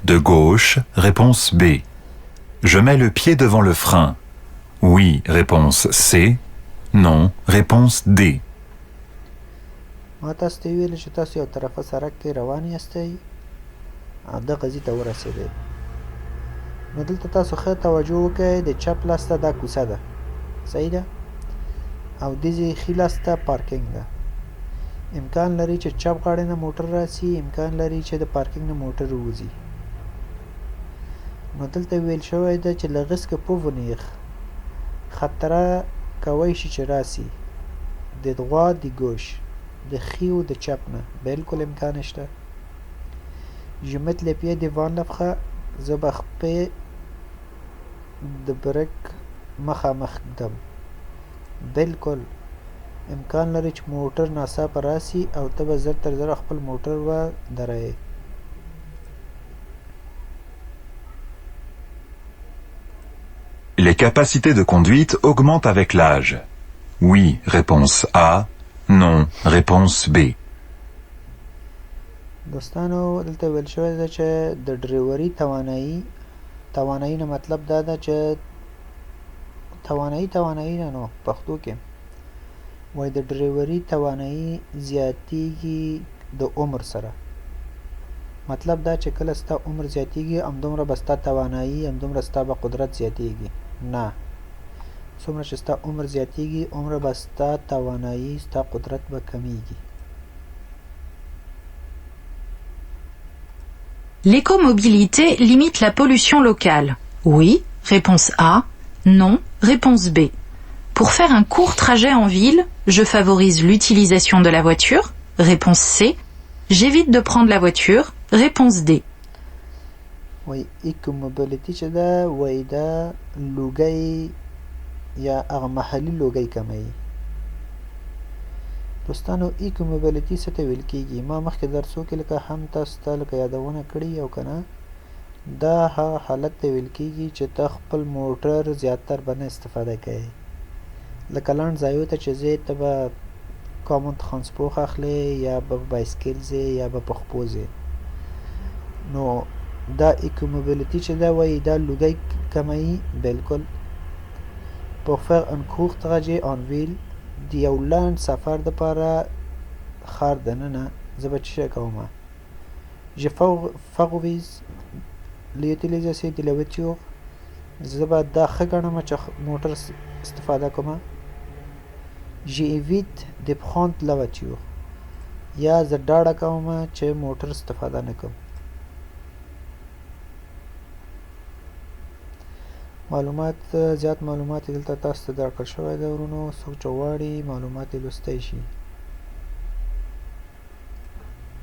de gauche, réponse B. Je mets le pied devant le frein. Oui, réponse C. Non, réponse D. ما تاسو ته ویل چې تاسو یو طرفه سړک کې روان یاستئ او دغه ځای ته ورسېدئ، نو دلته تاسو ښه توجه وکړئ، د چپ لاس ته دا کوڅه ده، صحیح ده، او دې ځای ښي لاس ته پارکینګ ده. امکان لري چې چپ غاړې نه موټر راسي، امکان لري چې د پارکینګ نه موټر ووځي. نو دلته ویل شوی ده چې le risque peut venir، خطره کوی شي چې راسي د droite د gauche، د ښي او د چپ نه، بالکل امکان شته. Je mets les pieds devant le frein، زه به خپې د بریک مخامخ ږدم، بالکل امکان لري چې موټر ناڅاپه راسي او ته به زر تر زره خپل موټر ودروې. Les capacités de conduite augmentent avec l'âge. Oui, réponse A. Non, réponse B. دوستانو دلته ویل شوی ده چې د ډریوري توانایي نه مطلب دا ده چې توانایي نه نو پښتو کې وایي د ډریوري توانایي زیاتیږي د عمر سره. مطلب دا چې کله ستا عمر زیاتیږي همدومره به ستا توانایي همدومره ستا به قدرت زیاتیږي. نه، څومره چې ستا عمر زیاتیږي عمره به ستا توانایي ستا قدرت به کمیږي. L'écomobilité limite la pollution locale. Oui, réponse A. Non, réponse B. Pour faire un court trajet en ville, je favorise l'utilisation de la voiture. Réponse C. J'évite de prendre la voiture. Réponse D. وایي ایکوموبیلیټي چې ده وایي دا لوګی یا هغه محلي لوګی کموي. دوستانو ایکوموبیلیټي څه ته ویل کېږي؟ ما مخکې درسو کې لکه هم تاسو ته لکه یادونه کړې او که نه، دا هغه حالت ته ویل کېږي چې ته خپل موټر زیاتر به نه استفاده کوې. لکه لنډ ځایو ته چې ځې ته به کامن ترانسپورټ اخلې یا به په بایسکل ځې یا به په خپو ځې. نو دا ایکوموبیلیټي چې ده وایي دا لوګی کموي، بالکل. Pour faire un court trajet en ville، د یو لنډ سفر دپاره ښار دننه زه به څه شی کوم؟ Je favorise l'utilisation de la voiture، زه به دا ښه ګڼم چې موټر استفاده کوم. J'évite de prendre la voiture، یا زه ډاډه کوم چې موټر استفاده نه کوم. زیات معلومات دلته تاسو ته درکړل شوی ده ورونو، څوک چې غواړي معلومات یې لوستی شي.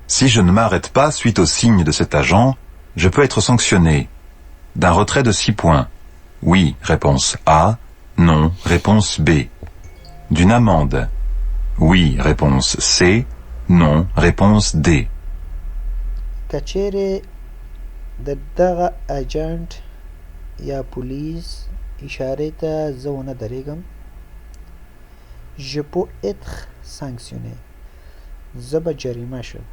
Si je ne m'arrête pas suite au signe de cet agent, je peux être sanctionné d'un retrait de 6 points. Oui, réponse A. Non, réponse B. D'une amende. Oui, réponse C. Non, réponse D. که چیرې د دغه اجنټ یا پولیس اشارې ته زه ونه درېږم، je peux être sanctionné، زه به جریمه شم.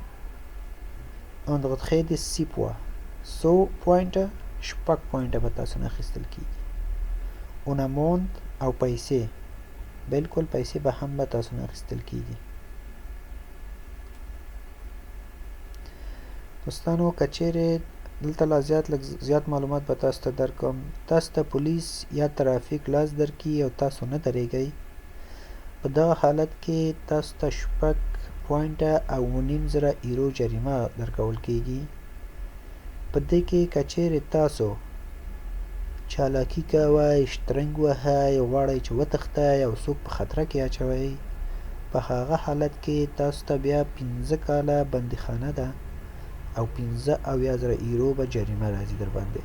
un retrait de 6 points، 100 پوینټه 6 پوینټه به تاسو نه اخیستل کېږي. un amende او پیسې، بالکل پیسې به هم به تاسو نه اخیستل کېږي. دوستانو که چیرې دلته لا زیات معلومات به تاسو ته درکړم، تاسو ته پولیس یا ترافیک لاس درکړي او تاسو نه درېږئ، په دغه حالت کې تاسو ته 6 پوینټه او 9,500 ایرو جریمه درکول کېږي. په دې کې که چیرې تاسو چالاکي کوئ، شترنګ وهئ، غواړئ چې وتښتئ او څوک په خطره کې اچوئ، په هغه حالت کې تاسو ته بیا 15 کاله بندیخانه ده او 15,000 ایرو به جریمه راځي در باندې.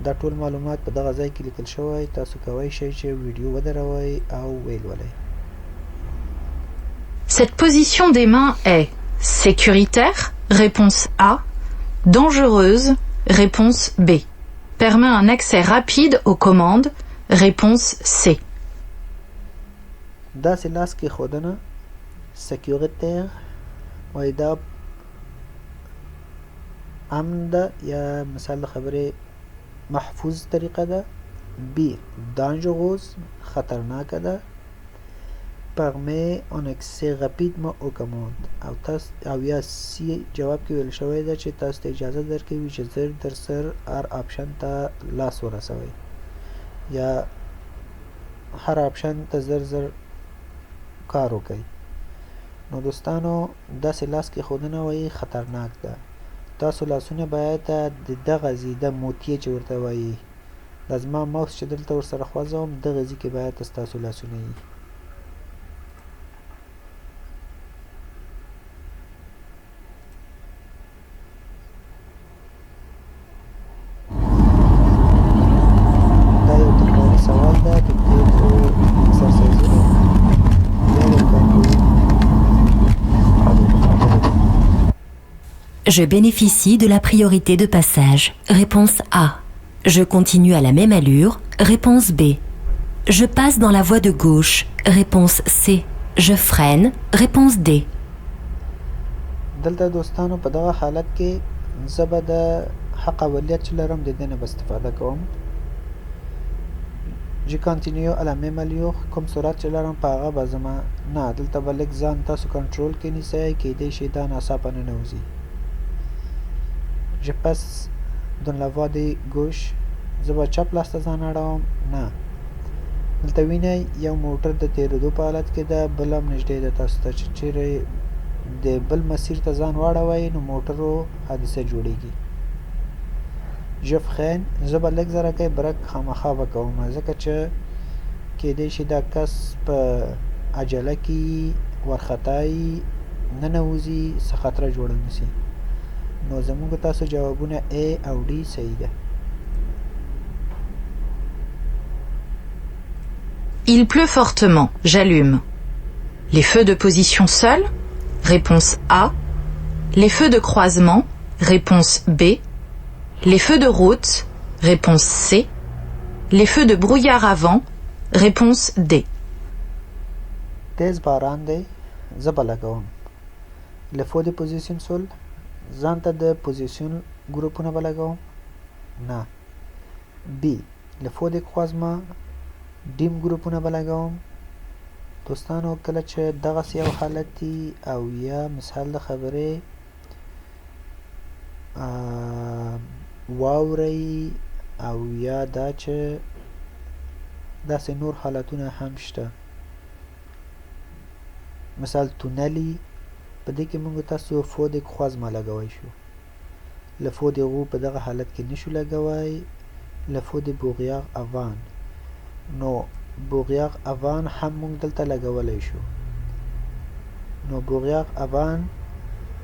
دا ټول معلومات په دغه ځای کې لیکل شوی، تاسو کولی شئ چې ویډیو ودروئ او ویلولئ. Cette position des mains est sécuritaire, réponse A, dangereuse, réponse B, permet un accès rapide aux commandes, réponse C. داسې لاس کې ښودنه سکیورتیر وایي دا امن ده یا مثال د خبرې محفوظ طریقه ده. بی dangereuse خطرناکه ده. permet un accès rapidement aux commandes او یا سی جواب کې ویل شوی ده چې تاسو ته اجازه درکوي چې زر در سر هر آپشن ته لاس ورسوئ یا هر آپشن ته زر کار وکړئ. نو دوستانو داسې لاس کې ښودنه وایي خطرناک ده. تاسو لاسونه باید د دغه ځای د موتیې چې ورته وایي دا زما ماوس چې دلته ورسره خوځوم دغه ځای کې باید ستاسو لاسونه وي. دا یو تکراري سوال ده د تیرو اکسرسایزونو بیا یو کار کوو. Je bénéficie de la priorité de passage. Réponse A. Je continue à la même allure. Réponse B. Je passe dans la voie de gauche. Réponse C. Je freine. Réponse D. دلته دوستانو په دغه حالت کې زه به د حق اولیت چې لرم د دې نه به استفاده کوم. Je continue à la même allure کوم سرعت چې لرم په هغه به زما نه دلته به لږ ځان تاسو کنټرول کې نیسئ کیدای شي دا ناڅاپه ننوځي. Je passe dans la voie de gauche زه به چپ لاس ته ځان اړوم نه. دلته وینئ یو موټر د تېرېدو په حالت کې ده بل هم نږدې ده تاسو ته چې چیرې د بل مسیر ته ځان واړوئ نو موټرو حادثه جوړیږي. Je freine زه به لږ زرکۍ برک خامخا به کوم ځکه چې کیدای شي دا کس په عجله کې ورخطایي ننوځي څه خطره جوړه نسي. نو زموږ تاسو جوابونه A او D صحیح ده. Il pleut fortement. J'allume. Les feux de position seuls? Réponse A. Les feux de croisement? Réponse B. Les feux de route? Réponse C. Les feux de brouillard avant? Réponse D. تیز باران دی زه به لګوم. Le feu de position seul ځان ته د پوزیشن ګروپونه به لګوم نه. B. Le feu de croisement ډیم ګروپونه به لګوم. دوستانو کله چې دغسې یو حالت او یا مثال د خبرې واورئ او یا دا چې داسې نور حالتونه هم شته مثال تونلي په دې کې موږ تاسو فو د خوازما لګوی شو. لفو د غو په دغه حالت کې نشو لګوی. لفو د بوغیاغ اوان نو بوغیاغ اوان هم موږ دلته لګولی شو. نو بوغیاغ اوان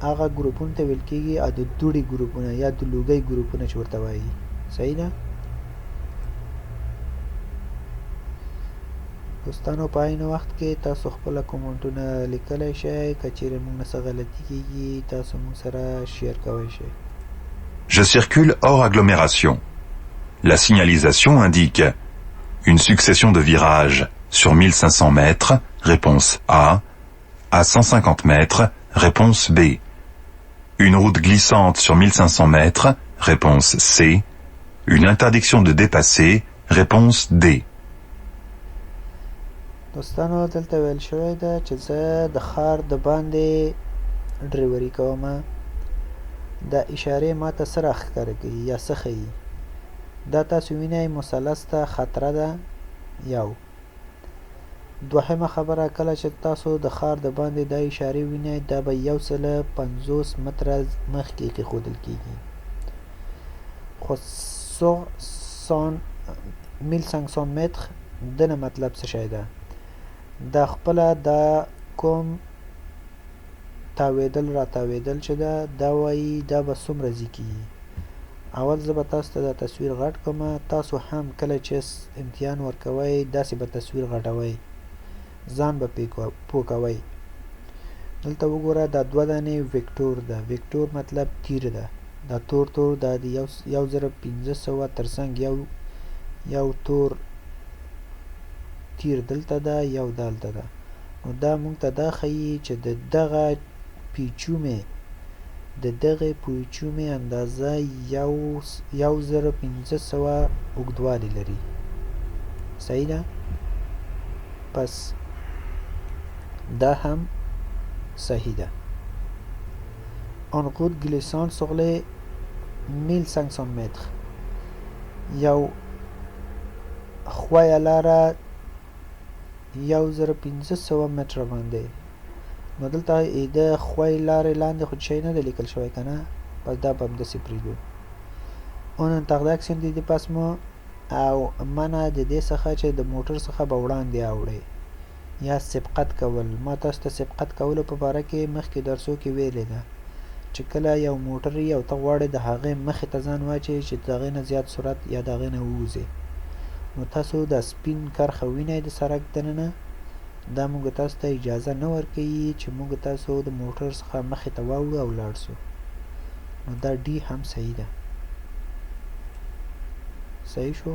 هغه ګروپونو ته ویل کېږي او د دوړي ګروپونه یا د لوګۍ ګروپونه چې ورته وایي. صحیح ده دوستانو؟ په عین وخت کې تاسو خپل کومنټونه لیکلی شئ. که چیرې موږ نه څه غلطي کېږي تاسو موږ سره شیر کوی شئ. Je circule hors agglomération. La signalisation indique une succession de virages sur 1500 mètres, réponse A, à 150 mètres, réponse B. Une route glissante sur 1500 mètres, réponse C. Une interdiction de dépasser, réponse D. دوستانو دلته ویل شوی ده چې زه د ښار د باندې ډریوري کوم. دا اشارې ماته څه راښکاره کوي یا څه ښیي؟ دا تاسو وینئ مثلث ته خطره ده. یو دوهمه خبره کله چې تاسو د ښار د باندې دا اشارې وینئ دا به 150 متره مخکې کېښودل کېږي. خو 1500 متر دنه مطلب څه شی ده؟ دا خپله دا کوم تاویدل را تاویدل چې ده دا وایي دا به څومره ځي کېږي. اول زه به تاسو ته دا تصویر غټ کوم. تاسو هم کله چې امتحان ورکوئ داسې به تصویر غټوئ ځان به پوه کوئ. دلته وګوره دا دوه دانې ویکټور ده. ویکټور مطلب تیر ده. دا تور دا د 1500 ترڅنګ یو تور تیر دلته ده یو دلته ده. نو نو دا موږ ته دا ښیي چې د دغه پیچومې اندازه 1500 اوږدوالی لري. صحیح ده؟ پس دا هم صحیح ده. En route glissante sur les 1500 mètres. یو ښویه لاره 1500 متره باندې. نو دلته د ښوی لارې لاندې خو شی نه دی لیکل شوی که نه، پس دا به همداسې پرېږدو. On entend action د dépassement او منع د دې څخه چې د موټر څخه به وړاندې اوړئ یا سبقت کول. ما تاسو ته سبقت کولو په باره کې مخکې درسو کې ویلې ده چې کله یو موټر وي او ته غواړې د هغې مخې ته ځان واچوې چې د هغې نه زیات سرعت یا د هغې نه ووځې، نو تاسو د سپین کرښه وینئ د سړک دننه. دا موږ تاسو ته اجازه نه ورکوي چې موږ تاسو د موټر څخه مخې ته واوړو او لاړ سو. نو دا ډي هم صحیح ده. صحیح شو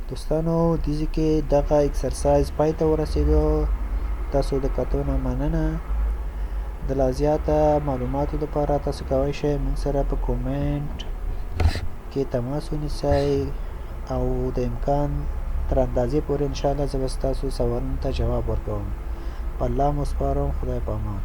دوستانو. دیزی کې دغه اکسرسایز پای ته ورسېدو. تاسو د کتو نه مننه. د لا زیاته معلوماتو لپاره تاسو کولی شئ موږ سره په کومنټ کې تماس ونیسئ او د امکان تر اندازې پورې انشاءالله زه به ستاسو سوالونو ته جواب ورکوم. په الله مو سپارم. خدای په امان.